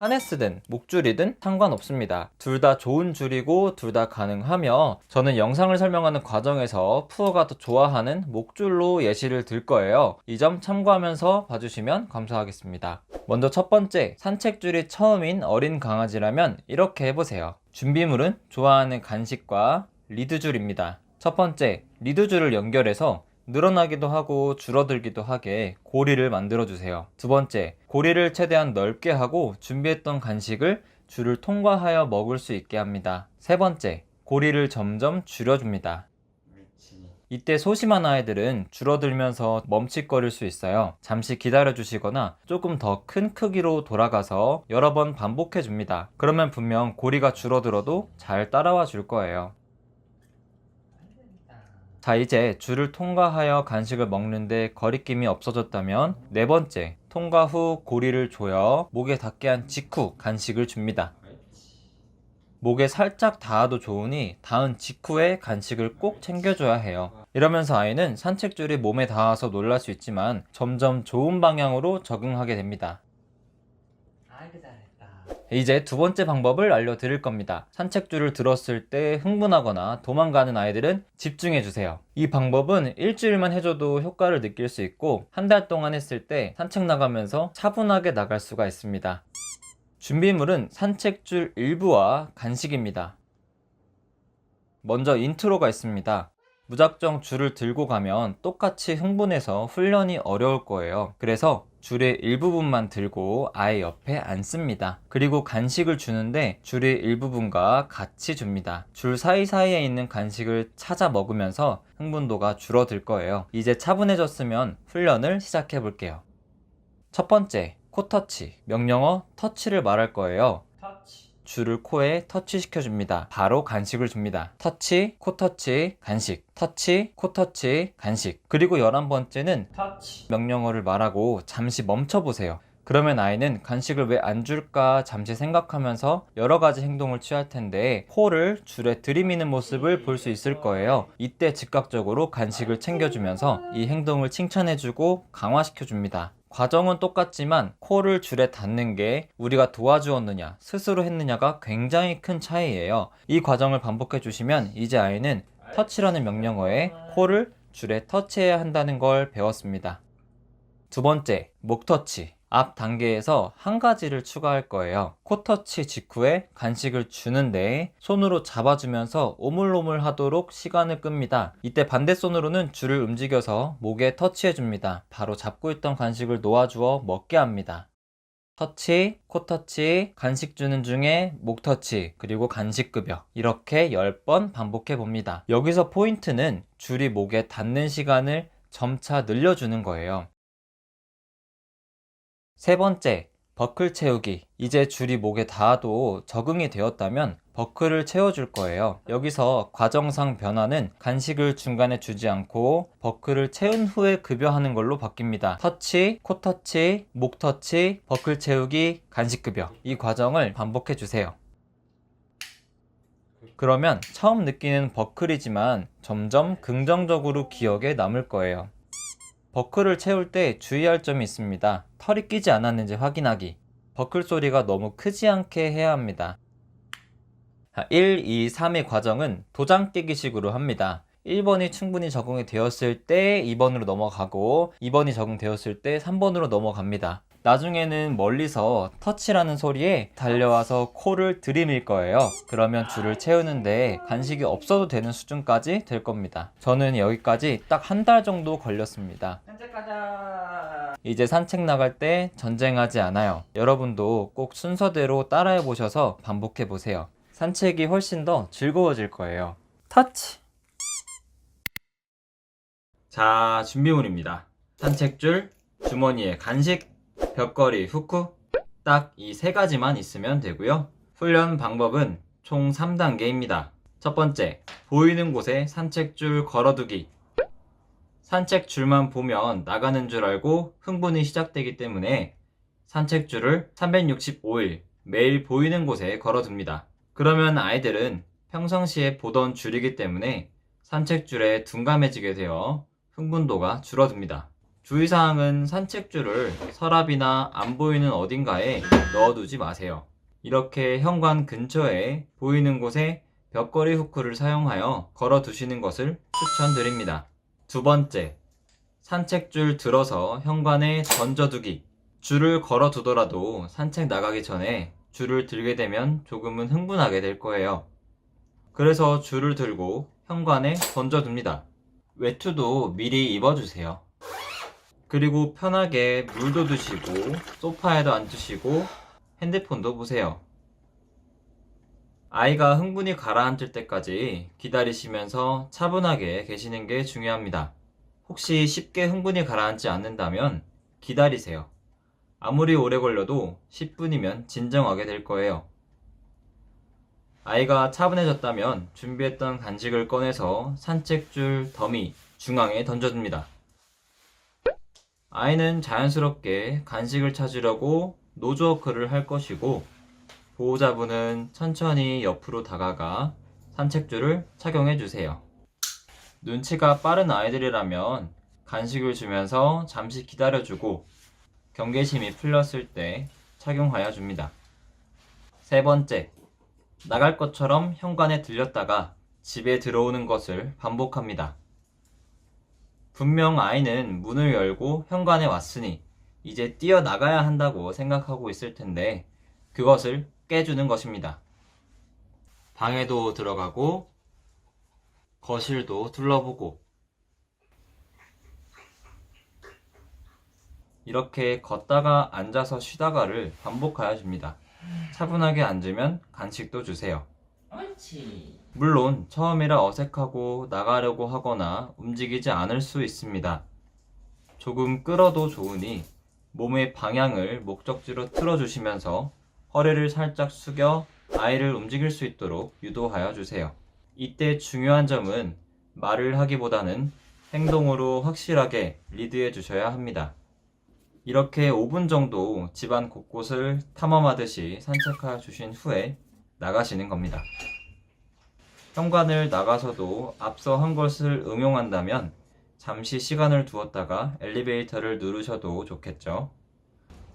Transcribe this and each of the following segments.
하네스든 목줄이든 상관없습니다. 둘 다 좋은 줄이고 둘 다 가능하며 저는 영상을 설명하는 과정에서 푸어가 더 좋아하는 목줄로 예시를 들 거예요. 이 점 참고하면서 봐주시면 감사하겠습니다. 먼저 첫 번째, 산책줄이 처음인 어린 강아지라면 이렇게 해보세요. 준비물은 좋아하는 간식과 리드줄입니다. 첫 번째, 리드줄을 연결해서 늘어나기도 하고 줄어들기도 하게 고리를 만들어 주세요. 두 번째, 고리를 최대한 넓게 하고 준비했던 간식을 줄을 통과하여 먹을 수 있게 합니다. 세 번째, 고리를 점점 줄여줍니다. 이때 소심한 아이들은 줄어들면서 멈칫거릴 수 있어요. 잠시 기다려 주시거나 조금 더 큰 크기로 돌아가서 여러 번 반복해 줍니다. 그러면 분명 고리가 줄어들어도 잘 따라와 줄 거예요. 자, 이제 줄을 통과하여 간식을 먹는데 거리낌이 없어졌다면 네 번째, 통과 후 고리를 조여 목에 닿게 한 직후 간식을 줍니다. 목에 살짝 닿아도 좋으니 닿은 직후에 간식을 꼭 챙겨줘야 해요. 이러면서 아이는 산책줄이 몸에 닿아서 놀랄 수 있지만 점점 좋은 방향으로 적응하게 됩니다. 이제 두 번째 방법을 알려드릴 겁니다. 산책줄을 들었을 때 흥분하거나 도망가는 아이들은 집중해주세요. 이 방법은 일주일만 해줘도 효과를 느낄 수 있고 한 달 동안 했을 때 산책 나가면서 차분하게 나갈 수가 있습니다. 준비물은 산책줄 일부와 간식입니다. 먼저 인트로가 있습니다. 무작정 줄을 들고 가면 똑같이 흥분해서 훈련이 어려울 거예요. 그래서 줄의 일부분만 들고 아이 옆에 앉습니다. 그리고 간식을 주는데 줄의 일부분과 같이 줍니다. 줄 사이사이에 있는 간식을 찾아 먹으면서 흥분도가 줄어들 거예요. 이제 차분해졌으면 훈련을 시작해 볼게요. 첫 번째, 코터치. 명령어 터치를 말할 거예요. 줄을 코에 터치시켜 줍니다. 바로 간식을 줍니다. 터치, 코터치, 간식. 터치, 코터치, 간식. 그리고 11번째는 터치. 명령어를 말하고 잠시 멈춰 보세요. 그러면 아이는 간식을 왜 안 줄까 잠시 생각하면서 여러 가지 행동을 취할 텐데 코를 줄에 들이미는 모습을 볼 수 있을 거예요. 이때 즉각적으로 간식을 챙겨주면서 이 행동을 칭찬해주고 강화시켜줍니다. 과정은 똑같지만 코를 줄에 닿는 게 우리가 도와주었느냐 스스로 했느냐가 굉장히 큰 차이예요. 이 과정을 반복해 주시면 이제 아이는 터치라는 명령어에 코를 줄에 터치해야 한다는 걸 배웠습니다. 두 번째, 목 터치. 앞 단계에서 한 가지를 추가할 거예요. 코 터치 직후에 간식을 주는데 손으로 잡아주면서 오물오물 하도록 시간을 끕니다. 이때 반대손으로는 줄을 움직여서 목에 터치해 줍니다. 바로 잡고 있던 간식을 놓아주어 먹게 합니다. 터치, 코 터치, 간식 주는 중에 목 터치, 그리고 간식 급여. 이렇게 10번 반복해 봅니다. 여기서 포인트는 줄이 목에 닿는 시간을 점차 늘려주는 거예요. 세 번째, 버클 채우기. 이제 줄이 목에 닿아도 적응이 되었다면 버클을 채워줄 거예요. 여기서 과정상 변화는 간식을 중간에 주지 않고 버클을 채운 후에 급여하는 걸로 바뀝니다. 터치, 코 터치, 목 터치, 버클 채우기, 간식 급여. 이 과정을 반복해 주세요. 그러면 처음 느끼는 버클이지만 점점 긍정적으로 기억에 남을 거예요. 버클을 채울 때 주의할 점이 있습니다. 털이 끼지 않았는지 확인하기. 버클 소리가 너무 크지 않게 해야 합니다. 1, 2, 3의 과정은 도장 깨기 식으로 합니다. 1번이 충분히 적응이 되었을 때 2번으로 넘어가고 2번이 적응되었을 때 3번으로 넘어갑니다. 나중에는 멀리서 터치라는 소리에 달려와서 코를 들이밀 거예요. 그러면 줄을 채우는데 간식이 없어도 되는 수준까지 될 겁니다. 저는 여기까지 딱 한 달 정도 걸렸습니다. 산책하자. 이제 산책 나갈 때 전쟁하지 않아요. 여러분도 꼭 순서대로 따라해 보셔서 반복해 보세요. 산책이 훨씬 더 즐거워질 거예요. 터치. 자, 준비물입니다. 산책줄, 주머니에 간식, 벽걸이 후크, 딱 이 세 가지만 있으면 되고요. 훈련 방법은 총 3단계입니다. 첫 번째, 보이는 곳에 산책줄 걸어두기. 산책줄만 보면 나가는 줄 알고 흥분이 시작되기 때문에 산책줄을 365일 매일 보이는 곳에 걸어둡니다. 그러면 아이들은 평상시에 보던 줄이기 때문에 산책줄에 둔감해지게 되어 흥분도가 줄어듭니다. 주의사항은 산책줄을 서랍이나 안 보이는 어딘가에 넣어두지 마세요. 이렇게 현관 근처에 보이는 곳에 벽걸이 후크를 사용하여 걸어두시는 것을 추천드립니다. 두 번째, 산책줄 들어서 현관에 던져두기. 줄을 걸어두더라도 산책 나가기 전에 줄을 들게 되면 조금은 흥분하게 될 거예요. 그래서 줄을 들고 현관에 던져둡니다. 외투도 미리 입어주세요. 그리고 편하게 물도 드시고 소파에도 앉으시고 핸드폰도 보세요. 아이가 흥분이 가라앉을 때까지 기다리시면서 차분하게 계시는 게 중요합니다. 혹시 쉽게 흥분이 가라앉지 않는다면 기다리세요. 아무리 오래 걸려도 10분이면 진정하게 될 거예요. 아이가 차분해졌다면 준비했던 간식을 꺼내서 산책줄 더미 중앙에 던져줍니다. 아이는 자연스럽게 간식을 찾으려고 노즈워크를 할 것이고 보호자분은 천천히 옆으로 다가가 산책줄을 착용해 주세요. 눈치가 빠른 아이들이라면 간식을 주면서 잠시 기다려주고 경계심이 풀렸을 때 착용하여 줍니다. 세 번째, 나갈 것처럼 현관에 들렸다가 집에 들어오는 것을 반복합니다. 분명 아이는 문을 열고 현관에 왔으니 이제 뛰어나가야 한다고 생각하고 있을 텐데 그것을 깨주는 것입니다. 방에도 들어가고 거실도 둘러보고 이렇게 걷다가 앉아서 쉬다가를 반복하여 줍니다. 차분하게 앉으면 간식도 주세요. 옳지. 물론 처음이라 어색하고 나가려고 하거나 움직이지 않을 수 있습니다. 조금 끌어도 좋으니 몸의 방향을 목적지로 틀어주시면서 허리를 살짝 숙여 아이를 움직일 수 있도록 유도하여 주세요. 이때 중요한 점은 말을 하기보다는 행동으로 확실하게 리드해 주셔야 합니다. 이렇게 5분 정도 집안 곳곳을 탐험하듯이 산책하여 주신 후에 나가시는 겁니다. 현관을 나가서도 앞서 한 것을 응용한다면 잠시 시간을 두었다가 엘리베이터를 누르셔도 좋겠죠.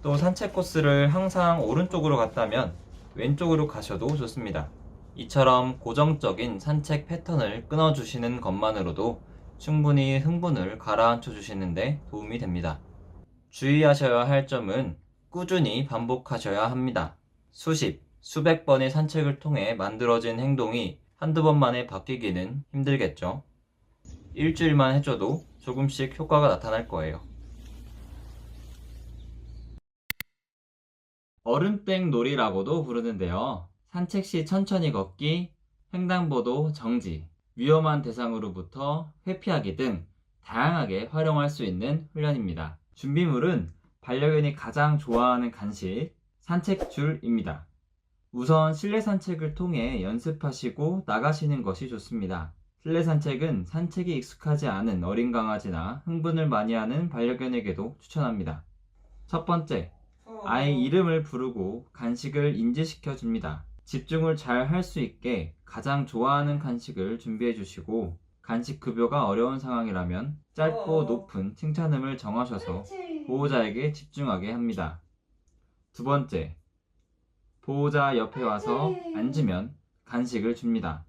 또 산책 코스를 항상 오른쪽으로 갔다면 왼쪽으로 가셔도 좋습니다. 이처럼 고정적인 산책 패턴을 끊어주시는 것만으로도 충분히 흥분을 가라앉혀 주시는데 도움이 됩니다. 주의하셔야 할 점은 꾸준히 반복하셔야 합니다. 수십, 수백 번의 산책을 통해 만들어진 행동이 한두 번 만에 바뀌기는 힘들겠죠. 일주일만 해줘도 조금씩 효과가 나타날 거예요. 얼음땡 놀이라고도 부르는데요. 산책 시 천천히 걷기, 횡단보도 정지, 위험한 대상으로부터 회피하기 등 다양하게 활용할 수 있는 훈련입니다. 준비물은 반려견이 가장 좋아하는 간식, 산책줄입니다. 우선 실내 산책을 통해 연습하시고 나가시는 것이 좋습니다. 실내 산책은 산책이 익숙하지 않은 어린 강아지나 흥분을 많이 하는 반려견에게도 추천합니다. 첫 번째, 아이 이름을 부르고 간식을 인지시켜 줍니다. 집중을 잘 할 수 있게 가장 좋아하는 간식을 준비해 주시고 간식 급여가 어려운 상황이라면 짧고 높은 칭찬음을 정하셔서 보호자에게 집중하게 합니다. 두 번째, 보호자 옆에 와서 앉으면 간식을 줍니다.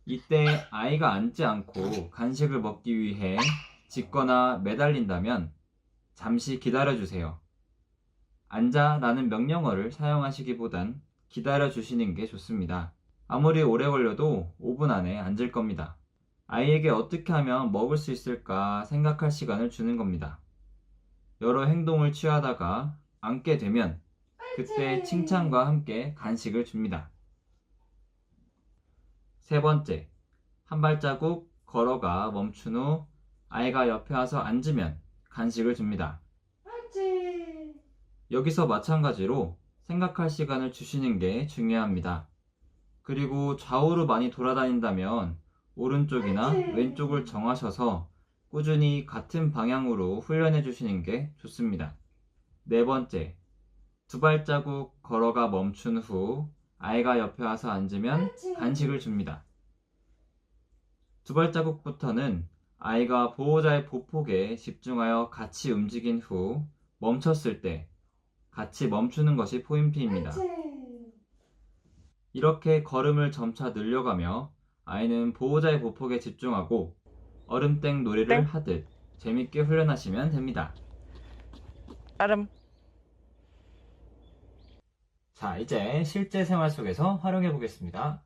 이때 아이가 앉지 않고 간식을 먹기 위해 짖거나 매달린다면 잠시 기다려주세요. 앉아라는 명령어를 사용하시기보단 기다려주시는 게 좋습니다. 아무리 오래 걸려도 5분 안에 앉을 겁니다. 아이에게 어떻게 하면 먹을 수 있을까 생각할 시간을 주는 겁니다. 여러 행동을 취하다가 앉게 되면 그때 칭찬과 함께 간식을 줍니다. 세 번째, 한 발자국 걸어가 멈춘 후 아이가 옆에 와서 앉으면 간식을 줍니다. 여기서 마찬가지로 생각할 시간을 주시는 게 중요합니다. 그리고 좌우로 많이 돌아다닌다면 오른쪽이나 왼쪽을 정하셔서 꾸준히 같은 방향으로 훈련해 주시는 게 좋습니다. 네 번째, 두 발자국 걸어가 멈춘 후 아이가 옆에 와서 앉으면 간식을 줍니다. 두 발자국부터는 아이가 보호자의 보폭에 집중하여 같이 움직인 후 멈췄을 때 같이 멈추는 것이 포인트입니다. 이렇게 걸음을 점차 늘려가며 아이는 보호자의 보폭에 집중하고 얼음땡 놀이를 하듯 재밌게 훈련하시면 됩니다. 따름. 자, 이제 실제 생활 속에서 활용해 보겠습니다.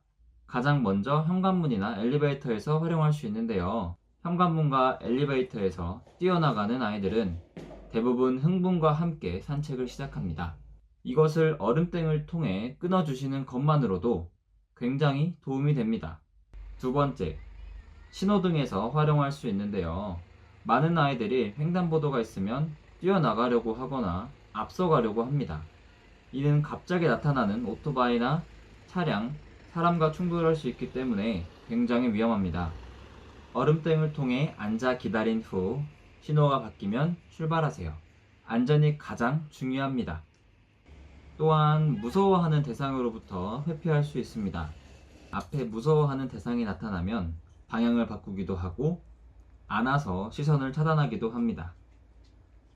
가장 먼저 현관문이나 엘리베이터에서 활용할 수 있는데요. 현관문과 엘리베이터에서 뛰어나가는 아이들은 대부분 흥분과 함께 산책을 시작합니다. 이것을 얼음땡을 통해 끊어주시는 것만으로도 굉장히 도움이 됩니다. 두 번째, 신호등에서 활용할 수 있는데요. 많은 아이들이 횡단보도가 있으면 뛰어나가려고 하거나 앞서가려고 합니다. 이는 갑자기 나타나는 오토바이나 차량, 사람과 충돌할 수 있기 때문에 굉장히 위험합니다. 얼음땡을 통해 앉아 기다린 후 신호가 바뀌면 출발하세요. 안전이 가장 중요합니다. 또한 무서워하는 대상으로부터 회피할 수 있습니다. 앞에 무서워하는 대상이 나타나면 방향을 바꾸기도 하고 안아서 시선을 차단하기도 합니다.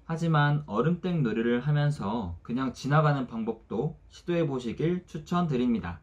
하지만 얼음땡 놀이를 하면서 그냥 지나가는 방법도 시도해 보시길 추천드립니다.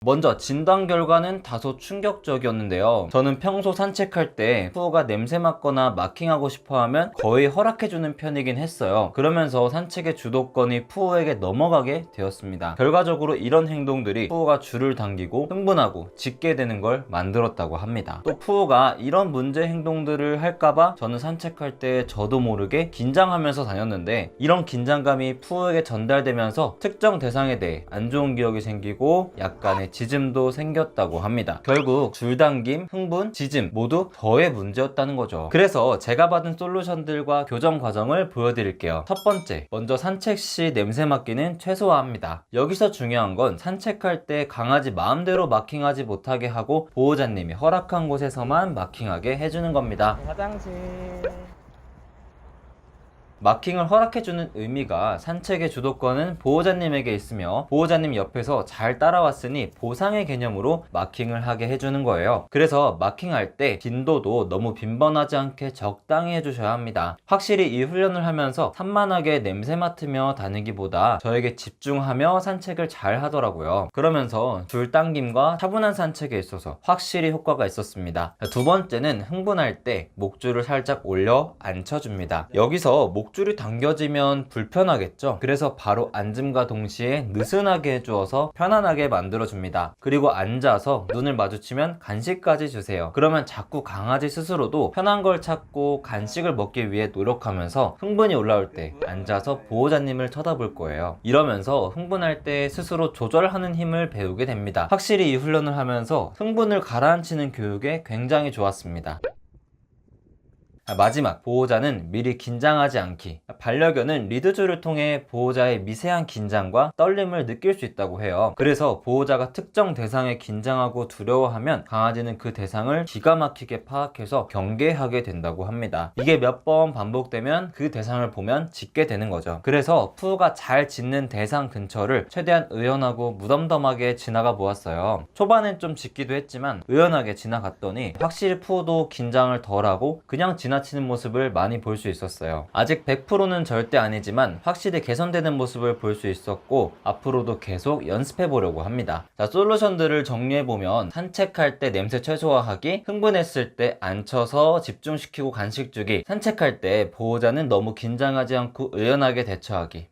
먼저 진단 결과는 다소 충격적이었는데요. 저는 평소 산책할 때 푸우가 냄새 맡거나 마킹하고 싶어하면 거의 허락해주는 편이긴 했어요. 그러면서 산책의 주도권이 푸우에게 넘어가게 되었습니다. 결과적으로 이런 행동들이 푸우가 줄을 당기고 흥분하고 짖게 되는 걸 만들었다고 합니다. 또 푸우가 이런 문제 행동들을 할까봐 저는 산책할 때 저도 모르게 긴장하면서 다녔는데, 이런 긴장감이 푸우에게 전달되면서 특정 대상에 대해 안 좋은 기억이 생기고 약간의 짖음도 생겼다고 합니다. 결국 줄당김, 흥분, 짖음 모두 저의 문제였다는 거죠. 그래서 제가 받은 솔루션들과 교정 과정을 보여드릴게요. 첫 번째, 먼저 산책 시 냄새 맡기는 최소화합니다. 여기서 중요한 건 산책할 때 강아지 마음대로 마킹하지 못하게 하고 보호자님이 허락한 곳에서만 마킹하게 해주는 겁니다. 화장실. 마킹을 허락해주는 의미가 산책의 주도권은 보호자님에게 있으며 보호자님 옆에서 잘 따라왔으니 보상의 개념으로 마킹을 하게 해주는 거예요. 그래서 마킹할 때 빈도도 너무 빈번하지 않게 적당히 해주셔야 합니다. 확실히 이 훈련을 하면서 산만하게 냄새 맡으며 다니기보다 저에게 집중하며 산책을 잘 하더라고요. 그러면서 줄 당김과 차분한 산책에 있어서 확실히 효과가 있었습니다. 두 번째는 흥분할 때 목줄을 살짝 올려 앉혀줍니다. 여기서 목줄이 당겨지면 불편하겠죠. 그래서 바로 앉음과 동시에 느슨하게 해주어서 편안하게 만들어줍니다. 그리고 앉아서 눈을 마주치면 간식까지 주세요. 그러면 자꾸 강아지 스스로도 편한 걸 찾고 간식을 먹기 위해 노력하면서 흥분이 올라올 때 앉아서 보호자님을 쳐다볼 거예요. 이러면서 흥분할 때 스스로 조절하는 힘을 배우게 됩니다. 확실히 이 훈련을 하면서 흥분을 가라앉히는 교육에 굉장히 좋았습니다. 마지막, 보호자는 미리 긴장하지 않기. 반려견은 리드줄을 통해 보호자의 미세한 긴장과 떨림을 느낄 수 있다고 해요. 그래서 보호자가 특정 대상에 긴장하고 두려워하면 강아지는 그 대상을 기가 막히게 파악해서 경계하게 된다고 합니다. 이게 몇 번 반복되면 그 대상을 보면 짖게 되는 거죠. 그래서 푸우가 잘 짖는 대상 근처를 최대한 의연하고 무덤덤하게 지나가 보았어요. 초반엔 좀 짖기도 했지만 의연하게 지나갔더니 확실히 푸우도 긴장을 덜하고 그냥 지나치는 모습을 많이 볼 수 있었어요. 아직 100%는 절대 아니지만 확실히 개선되는 모습을 볼 수 있었고 앞으로도 계속 연습해 보려고 합니다. 자, 솔루션들을 정리해보면 산책할 때 냄새 최소화하기, 흥분했을 때 앉혀서 집중시키고 간식 주기, 산책할 때 보호자는 너무 긴장하지 않고 의연하게 대처하기.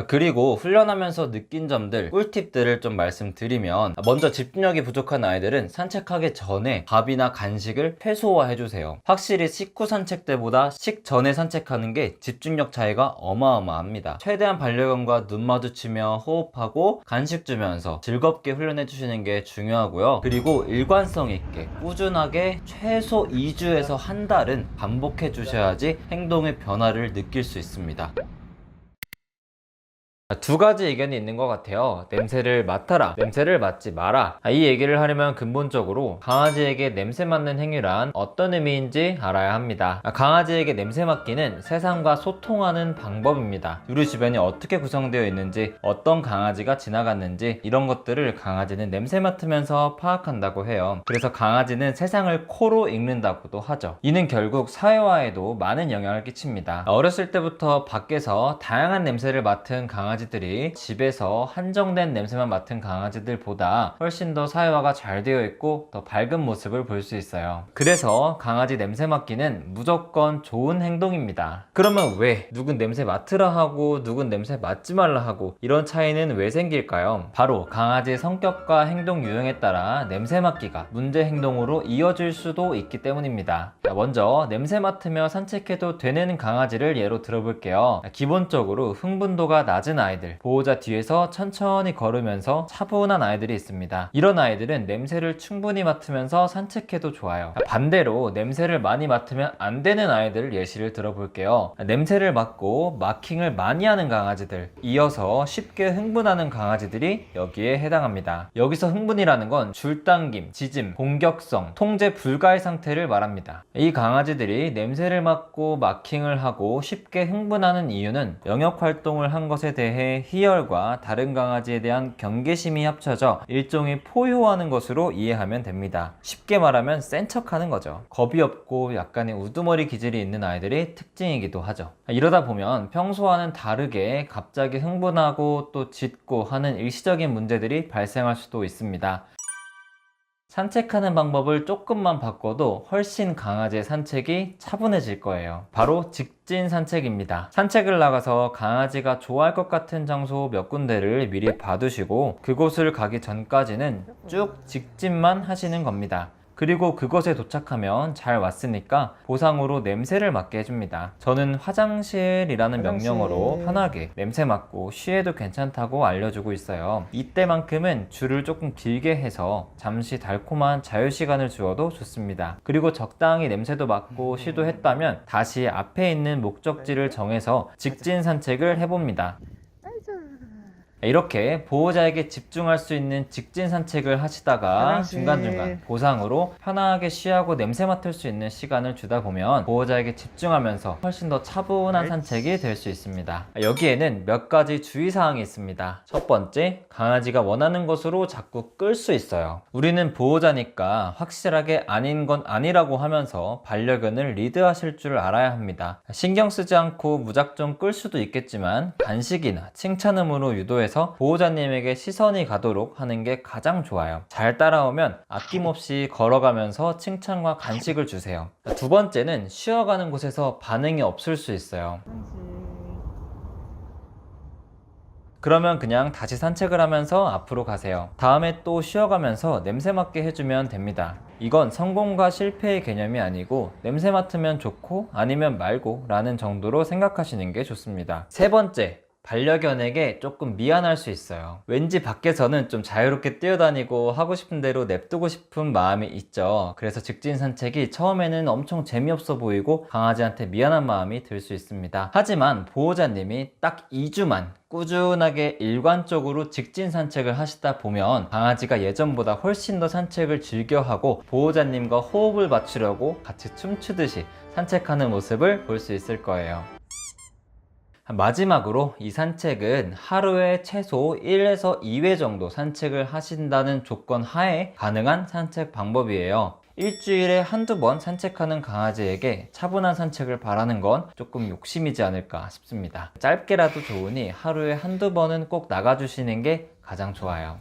그리고 훈련하면서 느낀 점들, 꿀팁들을 좀 말씀드리면, 먼저 집중력이 부족한 아이들은 산책하기 전에 밥이나 간식을 최소화해주세요. 확실히 식후 산책 때보다 식전에 산책하는 게 집중력 차이가 어마어마합니다. 최대한 반려견과 눈 마주치며 호흡하고 간식 주면서 즐겁게 훈련해주시는 게 중요하고요. 그리고 일관성 있게 꾸준하게 최소 2주에서 한 달은 반복해주셔야지 행동의 변화를 느낄 수 있습니다. 두 가지 의견이 있는 것 같아요. 냄새를 맡아라, 냄새를 맡지 마라. 이 얘기를 하려면 근본적으로 강아지에게 냄새 맡는 행위란 어떤 의미인지 알아야 합니다. 강아지에게 냄새 맡기는 세상과 소통하는 방법입니다. 우리 주변이 어떻게 구성되어 있는지, 어떤 강아지가 지나갔는지 이런 것들을 강아지는 냄새 맡으면서 파악한다고 해요. 그래서 강아지는 세상을 코로 읽는다고도 하죠. 이는 결국 사회화에도 많은 영향을 끼칩니다. 어렸을 때부터 밖에서 다양한 냄새를 맡은 강아지들이 집에서 한정된 냄새만 맡은 강아지들보다 훨씬 더 사회화가 잘 되어 있고 더 밝은 모습을 볼 수 있어요. 그래서 강아지 냄새 맡기는 무조건 좋은 행동입니다. 그러면 왜 누군 냄새 맡으라 하고 누군 냄새 맡지 말라 하고 이런 차이는 왜 생길까요? 바로 강아지의 성격과 행동 유형에 따라 냄새 맡기가 문제 행동으로 이어질 수도 있기 때문입니다. 먼저 냄새 맡으며 산책해도 되는 강아지를 예로 들어볼게요. 기본적으로 흥분도가 낮은 아이들, 보호자 뒤에서 천천히 걸으면서 차분한 아이들이 있습니다. 이런 아이들은 냄새를 충분히 맡으면서 산책해도 좋아요. 반대로 냄새를 많이 맡으면 안 되는 아이들 예시를 들어볼게요. 냄새를 맡고 마킹을 많이 하는 강아지들, 이어서 쉽게 흥분하는 강아지들이 여기에 해당합니다. 여기서 흥분이라는 건 줄당김, 짖음, 공격성, 통제 불가의 상태를 말합니다. 이 강아지들이 냄새를 맡고 마킹을 하고 쉽게 흥분하는 이유는 영역 활동을 한 것에 대해 희열과 다른 강아지에 대한 경계심이 합쳐져 일종의 포효하는 것으로 이해하면 됩니다. 쉽게 말하면 센 척하는 거죠. 겁이 없고 약간의 우두머리 기질이 있는 아이들이 특징이기도 하죠. 이러다 보면 평소와는 다르게 갑자기 흥분하고 또 짖고 하는 일시적인 문제들이 발생할 수도 있습니다. 산책하는 방법을 조금만 바꿔도 훨씬 강아지의 산책이 차분해질 거예요. 바로 직진 산책입니다. 산책을 나가서 강아지가 좋아할 것 같은 장소 몇 군데를 미리 봐두시고 그곳을 가기 전까지는 쭉 직진만 하시는 겁니다. 그리고 그것에 도착하면 잘 왔으니까 보상으로 냄새를 맡게 해줍니다. 저는 화장실이라는 명령어로 편하게 냄새 맡고 쉬해도 괜찮다고 알려주고 있어요. 이때만큼은 줄을 조금 길게 해서 잠시 달콤한 자유시간을 주어도 좋습니다. 그리고 적당히 냄새도 맡고 쉬도 했다면 다시 앞에 있는 목적지를 정해서 직진 산책을 해봅니다. 이렇게 보호자에게 집중할 수 있는 직진 산책을 하시다가 중간중간 보상으로 편하게 쉬하고 냄새 맡을 수 있는 시간을 주다 보면 보호자에게 집중하면서 훨씬 더 차분한 산책이 될 수 있습니다. 여기에는 몇 가지 주의사항이 있습니다. 첫 번째, 강아지가 원하는 것으로 자꾸 끌 수 있어요. 우리는 보호자니까 확실하게 아닌 건 아니라고 하면서 반려견을 리드하실 줄 알아야 합니다. 신경 쓰지 않고 무작정 끌 수도 있겠지만 간식이나 칭찬음으로 유도해서 보호자님에게 시선이 가도록 하는 게 가장 좋아요. 잘 따라오면 아낌없이 걸어가면서 칭찬과 간식을 주세요. 두 번째는 쉬어가는 곳에서 반응이 없을 수 있어요. 그러면 그냥 다시 산책을 하면서 앞으로 가세요. 다음에 또 쉬어가면서 냄새 맡게 해주면 됩니다. 이건 성공과 실패의 개념이 아니고 냄새 맡으면 좋고 아니면 말고 라는 정도로 생각하시는 게 좋습니다. 세 번째, 반려견에게 조금 미안할 수 있어요. 왠지 밖에서는 좀 자유롭게 뛰어다니고 하고 싶은 대로 냅두고 싶은 마음이 있죠. 그래서 직진 산책이 처음에는 엄청 재미없어 보이고 강아지한테 미안한 마음이 들 수 있습니다. 하지만 보호자님이 딱 2주만 꾸준하게 일관적으로 직진 산책을 하시다 보면 강아지가 예전보다 훨씬 더 산책을 즐겨하고 보호자님과 호흡을 맞추려고 같이 춤추듯이 산책하는 모습을 볼 수 있을 거예요. 마지막으로 이 산책은 하루에 최소 1에서 2회 정도 산책을 하신다는 조건 하에 가능한 산책 방법이에요. 일주일에 한두 번 산책하는 강아지에게 차분한 산책을 바라는 건 조금 욕심이지 않을까 싶습니다. 짧게라도 좋으니 하루에 한두 번은 꼭 나가주시는 게 가장 좋아요.